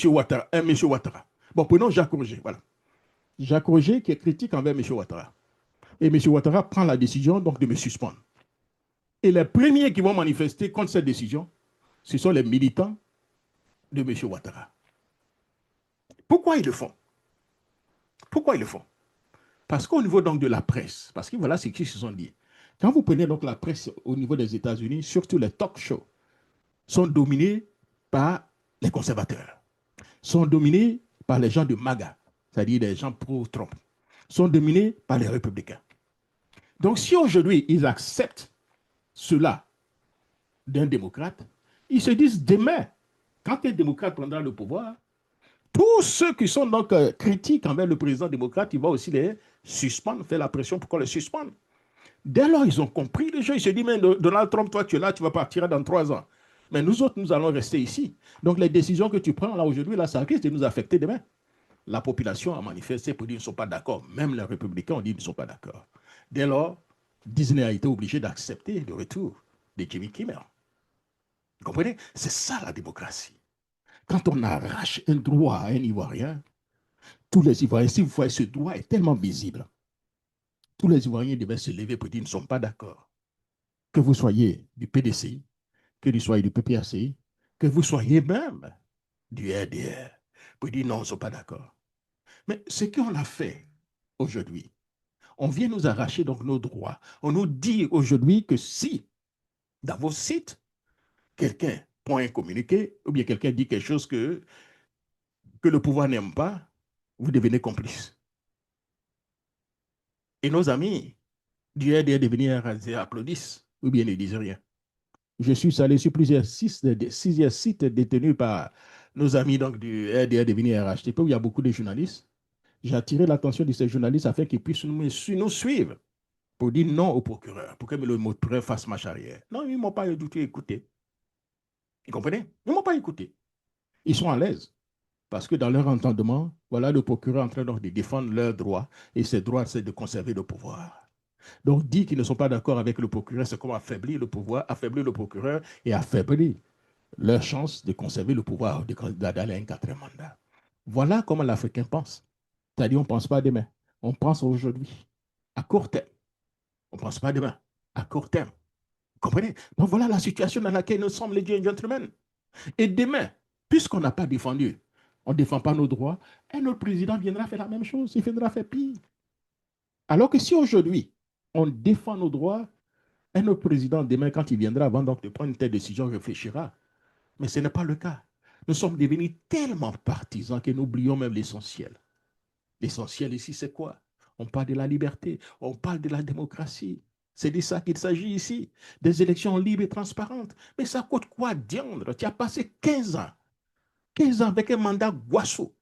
Ouattara, Monsieur Ouattara. Bon, prenons Jacques Roger, voilà. Jacques Roger qui est critique envers M. Ouattara. Et M. Ouattara prend la décision donc de me suspendre. Et les premiers qui vont manifester contre cette décision, ce sont les militants de M. Ouattara. Pourquoi ils le font? Pourquoi ils le font? Parce qu'au niveau donc de la presse, parce que voilà ce qu'ils se sont dit. Quand vous prenez donc la presse au niveau des États-Unis, surtout les talk shows, sont dominés par les conservateurs, sont dominés par les gens de MAGA, c'est-à-dire les gens pro-Trump, sont dominés par les républicains. Donc si aujourd'hui ils acceptent cela d'un démocrate, ils se disent demain, quand un démocrate prendra le pouvoir, tous ceux qui sont donc critiques envers le président démocrate, il va aussi les suspendre, faire la pression pour qu'on les suspende. Dès lors, ils ont compris le jeu. Ils se disent, mais Donald Trump, toi, tu es là, tu vas partir dans 3 ans. Mais nous autres, nous allons rester ici. Donc, les décisions que tu prends là aujourd'hui, là, ça risque de nous affecter demain. La population a manifesté pour dire qu'ils ne sont pas d'accord. Même les républicains ont dit qu'ils ne sont pas d'accord. Dès lors, Disney a été obligé d'accepter le retour de Jimmy Kimmel. Vous comprenez? C'est ça la démocratie. Quand on arrache un droit à un Ivoirien, tous les Ivoiriens, si vous voyez, ce droit est tellement visible, tous les Ivoiriens devaient se lever pour dire qu'ils ne sont pas d'accord. Que vous soyez du PDC, que vous soyez du PPAC, que vous soyez même du RDR, pour dire non, ils ne sont pas d'accord. Mais ce qu'on a fait aujourd'hui, on vient nous arracher donc nos droits. On nous dit aujourd'hui que si, dans vos sites, quelqu'un prend un communiqué, ou bien quelqu'un dit quelque chose que le pouvoir n'aime pas, vous devenez complice. Et nos amis du RDR devenir applaudissent, ou bien ne disent rien. Je suis allé sur plusieurs sites détenus par nos amis donc, du RDR devenir RHTP, où il y a beaucoup de journalistes. J'ai attiré l'attention de ces journalistes afin qu'ils puissent nous suivre pour dire non au procureur, pour que le procureur fasse marche arrière. Non, ils ne m'ont pas du tout écouté. Vous comprenez? Ils ne m'ont pas écouté. Ils sont à l'aise. Parce que dans leur entendement, voilà le procureur en train donc, de défendre leurs droits. Et ces droits, c'est de conserver le pouvoir. Donc, dire qu'ils ne sont pas d'accord avec le procureur, c'est comme affaiblir le pouvoir, affaiblir le procureur et affaiblir leur chance de conserver le pouvoir d'aller à un 4e mandat. Voilà comment l'Africain pense. C'est-à-dire, on ne pense pas demain. On pense aujourd'hui, à court terme. On ne pense pas demain, à court terme. Vous comprenez? Donc, voilà la situation dans laquelle nous sommes, les gentlemen. Et demain, puisqu'on n'a pas défendu, on ne défend pas nos droits, un autre président viendra faire la même chose, il viendra faire pire. Alors que si aujourd'hui, on défend nos droits, un autre président, demain, quand il viendra, avant donc de prendre une telle décision, réfléchira. Mais ce n'est pas le cas. Nous sommes devenus tellement partisans que nous oublions même l'essentiel. L'essentiel ici, c'est quoi? On parle de la liberté, on parle de la démocratie. C'est de ça qu'il s'agit ici. Des élections libres et transparentes. Mais ça coûte quoi, diandre? Tu as passé 15 ans. 15 ans avec un mandat Guasso.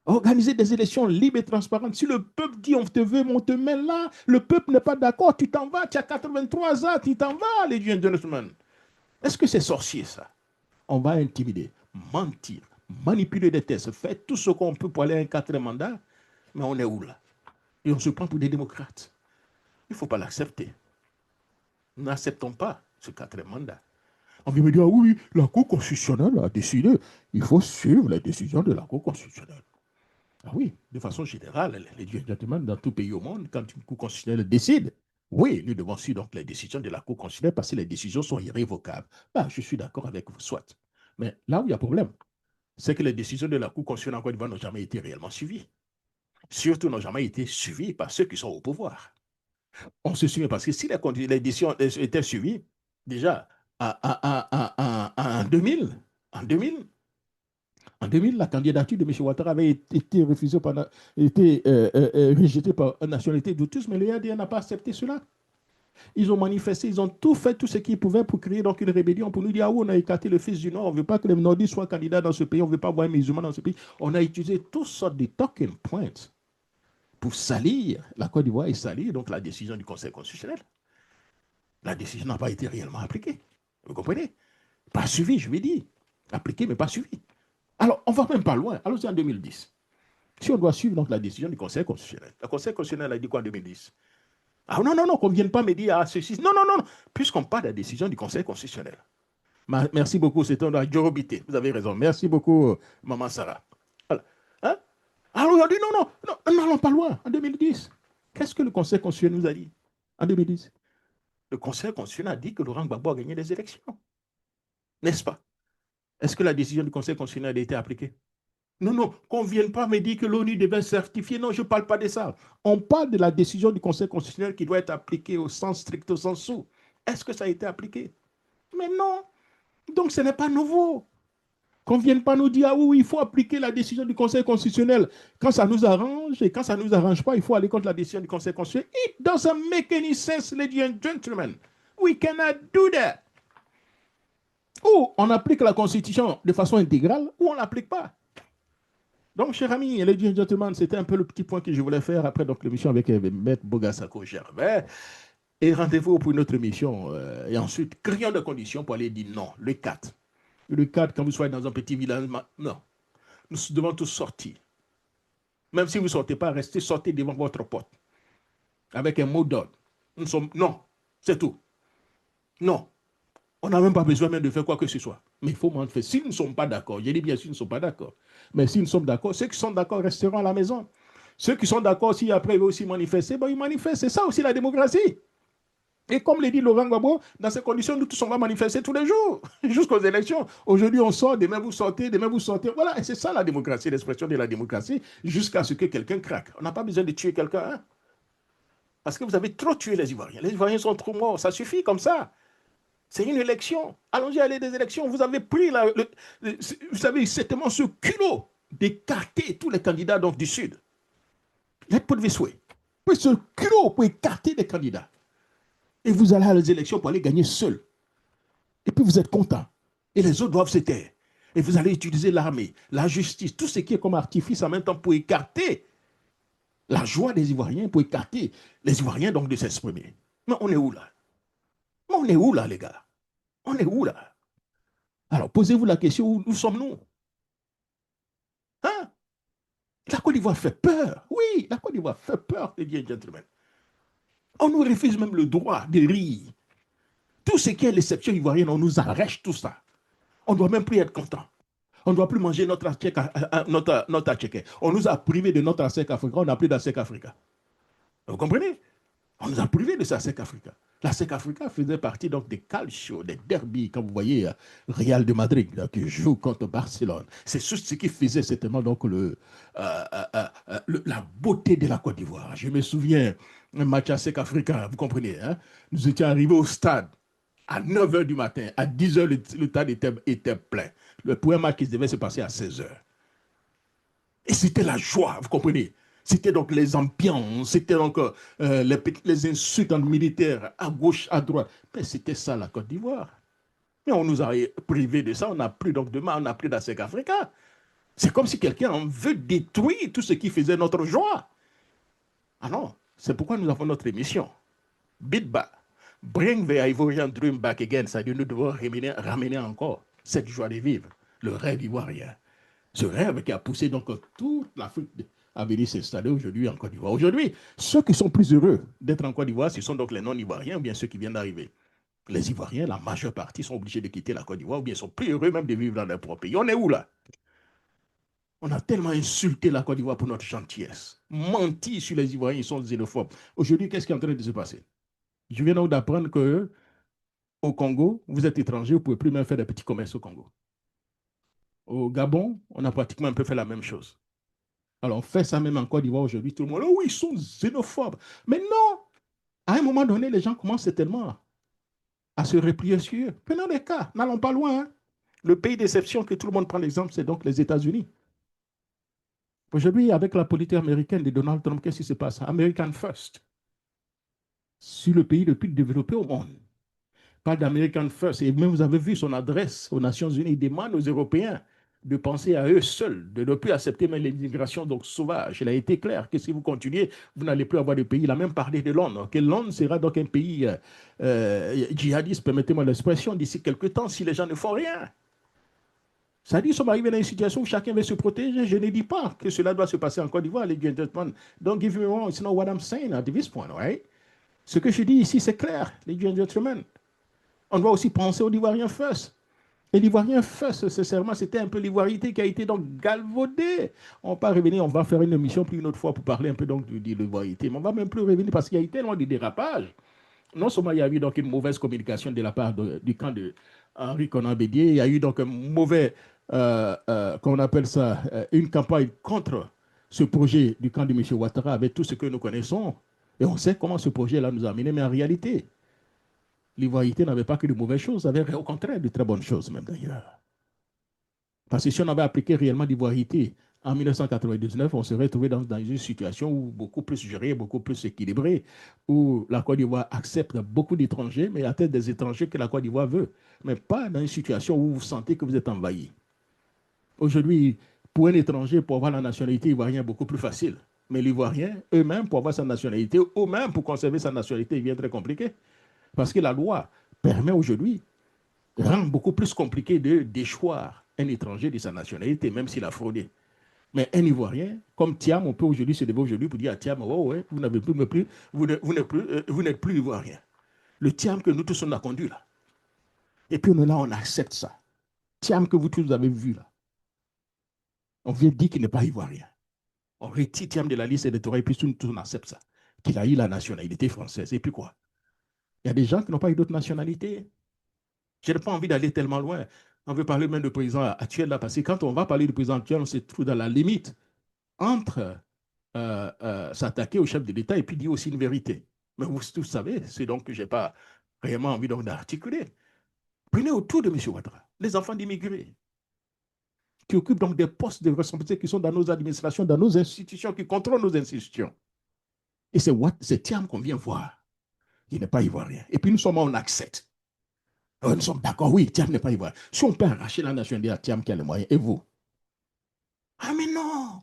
Organiser des élections libres et transparentes. Si le peuple dit on te veut, on te met là, le peuple n'est pas d'accord, tu t'en vas, tu as 83 ans, tu t'en vas, les gentlemen. Est-ce que c'est sorcier ça? On va intimider, mentir, manipuler des tests, faire tout ce qu'on peut pour aller à un 4e mandat, mais on est où là? Et on se prend pour des démocrates. Il ne faut pas l'accepter. Nous n'acceptons pas ce 4e mandat. On vient me dire, ah oui, la Cour constitutionnelle a décidé, il faut suivre les décisions de la Cour constitutionnelle. Ah oui, de façon générale, les gentlemen dans tout pays au monde, quand une Cour constitutionnelle décide, oui, nous devons suivre donc les décisions de la Cour constitutionnelle parce que les décisions sont irrévocables. Ben, je suis d'accord avec vous, soit. Mais là où il y a problème, c'est que les décisions de la Cour constitutionnelle en Côte d'Ivoire n'ont jamais été réellement suivies. Surtout n'ont jamais été suivies par ceux qui sont au pouvoir. On se souvient parce que si les décisions étaient suivies, déjà, en 2000, en 2000, en 2000, la candidature de M. Ouattara avait été refusée rejetée par la nationalité d'Outus, mais le RDR n'a pas accepté cela. Ils ont manifesté, ils ont tout fait, tout ce qu'ils pouvaient pour créer donc une rébellion, pour nous dire, ah oui, on a écarté le fils du Nord, on ne veut pas que les Nordistes soient candidats dans ce pays, on ne veut pas voir les musulmans dans ce pays. On a utilisé toutes sortes de talking points pour salir la Côte d'Ivoire et salir donc la décision du Conseil constitutionnel. La décision n'a pas été réellement appliquée. Vous comprenez? Pas suivi, je vais dire. Appliqué, mais pas suivi. Alors, on ne va même pas loin. Alors, c'est en 2010. Si on doit suivre donc la décision du Conseil constitutionnel. Le Conseil constitutionnel a dit quoi en 2010? Ah non, non, non, qu'on ne vienne pas me dire ah, ceci. Non, non, non, non. Puisqu'on parle de la décision du Conseil constitutionnel. Merci beaucoup, c'est un Jorobité. Vous avez raison. Merci beaucoup, Maman Sarah. Voilà. Hein? Alors, on a dit non, non, non, n'allons pas loin. En 2010, qu'est-ce que le Conseil constitutionnel nous a dit en 2010? Le Conseil constitutionnel a dit que Laurent Gbagbo a gagné les élections. N'est-ce pas? Est-ce que la décision du Conseil constitutionnel a été appliquée? Non, non, qu'on ne vienne pas me dire que l'ONU devait certifier. Non, je ne parle pas de ça. On parle de la décision du Conseil constitutionnel qui doit être appliquée au sens strict, au sens sous. Est-ce que ça a été appliqué? Mais non. Donc, ce n'est pas nouveau. Qu'on ne vienne pas nous dire, ah oui, il faut appliquer la décision du Conseil constitutionnel quand ça nous arrange et quand ça ne nous arrange pas, il faut aller contre la décision du Conseil constitutionnel. It doesn't make any sense, ladies and gentlemen. We cannot do that. Ou on applique la Constitution de façon intégrale ou on ne l'applique pas. Donc, chers amis, ladies and gentlemen, c'était un peu le petit point que je voulais faire après l'émission avec Maître Bogassako Gervais. Et rendez-vous pour une autre émission. Et ensuite, créons des conditions pour aller dire non, le 4. Le 4, quand vous soyez dans un petit village, non. Nous devons tous sortir. Même si vous ne sortez pas, restez, sortez devant votre porte. Avec un mot d'ordre. Nous sommes, non, c'est tout. Non. On n'a même pas besoin même de faire quoi que ce soit. Mais il faut manifester. Si nous ne sommes pas d'accord, j'ai dit bien sûr, nous ne sommes pas d'accord. Mais si nous sommes d'accord, ceux qui sont d'accord resteront à la maison. Ceux qui sont d'accord, si après ils veulent aussi manifester, ben ils manifestent. C'est ça aussi la démocratie. Et comme le dit Laurent Gbagbo, dans ces conditions, nous tous on va manifester tous les jours, jusqu'aux élections. Aujourd'hui, on sort, demain vous sortez, demain vous sortez. Voilà, et c'est ça la démocratie, l'expression de la démocratie, jusqu'à ce que quelqu'un craque. On n'a pas besoin de tuer quelqu'un, hein? Parce que vous avez trop tué les Ivoiriens. Les Ivoiriens sont trop morts, ça suffit comme ça. C'est une élection. Allons-y aller des élections. Vous avez pris, vous avez certainement ce culot d'écarter tous les candidats donc, du Sud. Il y a pas de souhait. Puis ce culot pour écarter les candidats. Et vous allez à les élections pour aller gagner seul. Et puis vous êtes content. Et les autres doivent se taire. Et vous allez utiliser l'armée, la justice, tout ce qui est comme artifice en même temps pour écarter la joie des Ivoiriens, pour écarter les Ivoiriens donc de s'exprimer. Mais on est où là? Mais on est où là, les gars? On est où là? Alors posez-vous la question, où sommes-nous? Hein? La Côte d'Ivoire fait peur. Oui, la Côte d'Ivoire fait peur, ladies and gentlemen. On nous refuse même le droit de rire. Tout ce qui est l'exception ivoirienne, on nous arrache tout ça. On ne doit même plus être content. On ne doit plus manger notre atchèque. On nous a privés de notre atchèque africain. On n'a plus d'atchèque africain. Vous comprenez? On nous a privés de cet atchèque africain. L'atchèque africain faisait partie donc des calcios, des derbies, comme vous voyez, Real de Madrid là, qui joue contre Barcelone. C'est ce qui faisait certainement donc la beauté de la Côte d'Ivoire. Je me souviens, un match atchèque africain, vous comprenez, hein? Nous étions arrivés au stade à 9 h du matin, à 10 h, le stade était plein. Le premier match qui devait se passer à 16 h. Et c'était la joie, vous comprenez? C'était donc les ambiances, c'était donc les insultes en militaire à gauche, à droite. Mais c'était ça la Côte d'Ivoire. Mais on nous a privés de ça, on n'a plus donc demain, on n'a plus d'ASEC africain. C'est comme si quelqu'un veut détruire tout ce qui faisait notre joie. Ah non, c'est pourquoi nous avons notre émission. Beat back. Bring the Ivorian dream back again. C'est-à-dire nous devons ramener encore cette joie de vivre, le rêve ivoirien. Ce rêve qui a poussé donc toute l'Afrique à venir s'installer aujourd'hui en Côte d'Ivoire. Aujourd'hui, ceux qui sont plus heureux d'être en Côte d'Ivoire, ce sont donc les non-ivoiriens ou bien ceux qui viennent d'arriver. Les Ivoiriens, la majeure partie, sont obligés de quitter la Côte d'Ivoire ou bien sont plus heureux même de vivre dans leur propre pays. On est où là? On a tellement insulté la Côte d'Ivoire pour notre gentillesse. Menti sur les Ivoiriens, ils sont xénophobes. Aujourd'hui, qu'est-ce qui est en train de se passer? Je viens donc d'apprendre qu'au Congo, vous êtes étranger, vous ne pouvez plus même faire des petits commerces au Congo. Au Gabon, on a pratiquement un peu fait la même chose. Alors, on fait ça même en Côte d'Ivoire aujourd'hui. Tout le monde, oh oui, ils sont xénophobes. Mais non, à un moment donné, les gens commencent tellement à se replier sur eux. Prenons des cas, n'allons pas loin. Hein. Le pays d'exception que tout le monde prend l'exemple, c'est donc les États-Unis. Aujourd'hui, avec la politique américaine de Donald Trump, qu'est-ce qui se passe? American First. Sur le pays le plus développé au monde. Pas d'American First. Et même vous avez vu son adresse aux Nations Unies. Il demande aux Européens de penser à eux seuls, de ne plus accepter même l'immigration donc sauvage. Il a été clair que si vous continuez, vous n'allez plus avoir de pays. Il a même parlé de Londres, que Londres sera donc un pays djihadiste, permettez-moi l'expression, d'ici quelques temps, si les gens ne font rien. Ça dit, nous sommes arrivés dans une situation où chacun veut se protéger. Je ne dis pas que cela doit se passer en Côte d'Ivoire, les gentlemen. Don't give me wrong, it's not what I'm saying at this point, right? Ce que je dis ici, c'est clair, les gentlemen. On doit aussi penser aux Ivoiriens first. Et l'Ivoirien first, sincèrement, c'était un peu l'ivoirité qui a été donc galvaudée. On va pas revenir, on va faire une émission plus une autre fois pour parler un peu donc de l'ivoirité. Mais on va même plus revenir parce qu'il y a eu tellement de dérapages. Non seulement il y a eu donc une mauvaise communication de la part du camp de Henri Konan Bédié, il y a eu donc un mauvais, comment on appelle ça, une campagne contre ce projet du camp de M. Ouattara avec tout ce que nous connaissons. Et on sait comment ce projet-là nous a amené, mais en réalité, l'ivoirité n'avait pas que de mauvaises choses, avait au contraire de très bonnes choses même d'ailleurs. Parce que si on avait appliqué réellement l'ivoirité en 1999, on serait trouvé dans une situation où beaucoup plus gérée, beaucoup plus équilibrée, où la Côte d'Ivoire accepte beaucoup d'étrangers, mais à tête des étrangers que la Côte d'Ivoire veut, mais pas dans une situation où vous sentez que vous êtes envahi. Aujourd'hui, pour un étranger, pour avoir la nationalité ivoirienne, beaucoup plus facile. Mais l'Ivoirien, eux-mêmes, pour avoir sa nationalité, ou même pour conserver sa nationalité, il devient très compliqué. Parce que la loi permet aujourd'hui, rend beaucoup plus compliqué de déchoir un étranger de sa nationalité, même s'il a fraudé. Mais un Ivoirien, comme Thiam, on peut aujourd'hui se lever aujourd'hui pour dire à Thiam, oh ouais, vous n'avez plus, vous n'êtes plus Ivoirien. Le Thiam que nous tous on a conduit là. Et puis là, on accepte ça. Thiam que vous tous avez vu là. On vient dire qu'il n'est pas Ivoirien. On retire Thiam de la liste électorale et puis tout on accepte ça. Qu'il a eu la nationalité française. Et puis quoi? Il y a des gens qui n'ont pas eu d'autre nationalité. Je n'ai pas envie d'aller tellement loin. On veut parler même du président actuel là, parce que quand on va parler du président actuel, on se trouve dans la limite entre s'attaquer au chef de l'État et puis dire aussi une vérité. Mais vous tous savez, c'est donc que je n'ai pas réellement envie d'articuler. Prenez autour de M. Ouattara les enfants d'immigrés qui occupent donc des postes de responsabilité qui sont dans nos administrations, dans nos institutions, qui contrôlent nos institutions. Et c'est Thiam qu'on vient voir. Il n'est pas ivoirien. Et puis nous sommes on accepte. Nous sommes d'accord, oui, Thiam n'est pas ivoirien. Si on peut arracher la nationalité à Thiam qui a les moyens, et vous? Ah mais non!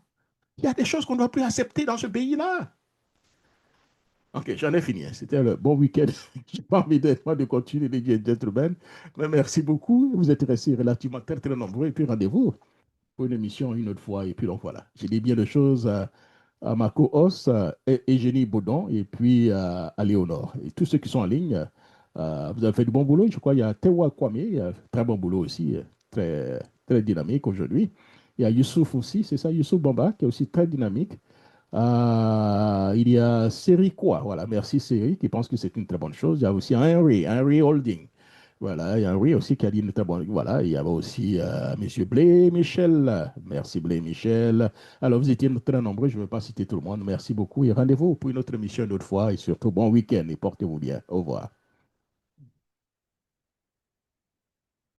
Il y a des choses qu'on ne doit plus accepter dans ce pays-là. Ok, j'en ai fini. C'était le bon week-end. Je n'ai pas envie de continuer, les gentlemen. Mais merci beaucoup. Vous êtes restés relativement très, très nombreux. Et puis rendez-vous pour une émission une autre fois. Et puis donc voilà. J'ai dit bien de choses à ma co-host, Eugénie Baudon, et puis à Léonore. Et tous ceux qui sont en ligne, vous avez fait du bon boulot. Je crois qu'il y a Tewa Kwame, très bon boulot aussi, très, très dynamique aujourd'hui. Il y a Youssouf aussi, c'est ça, Youssouf Bamba, qui est aussi très dynamique. Il y a Série quoi, voilà, merci Série, qui pense que c'est une très bonne chose. Il y a aussi Henry Holding. Voilà, il y a Henry aussi qui a dit une très bonne. Voilà, il y avait aussi Monsieur Blé Michel. Merci Blé Michel. Alors, vous étiez très nombreux, je ne vais pas citer tout le monde. Merci beaucoup et rendez-vous pour une autre émission une autre fois et surtout bon week-end et portez-vous bien. Au revoir.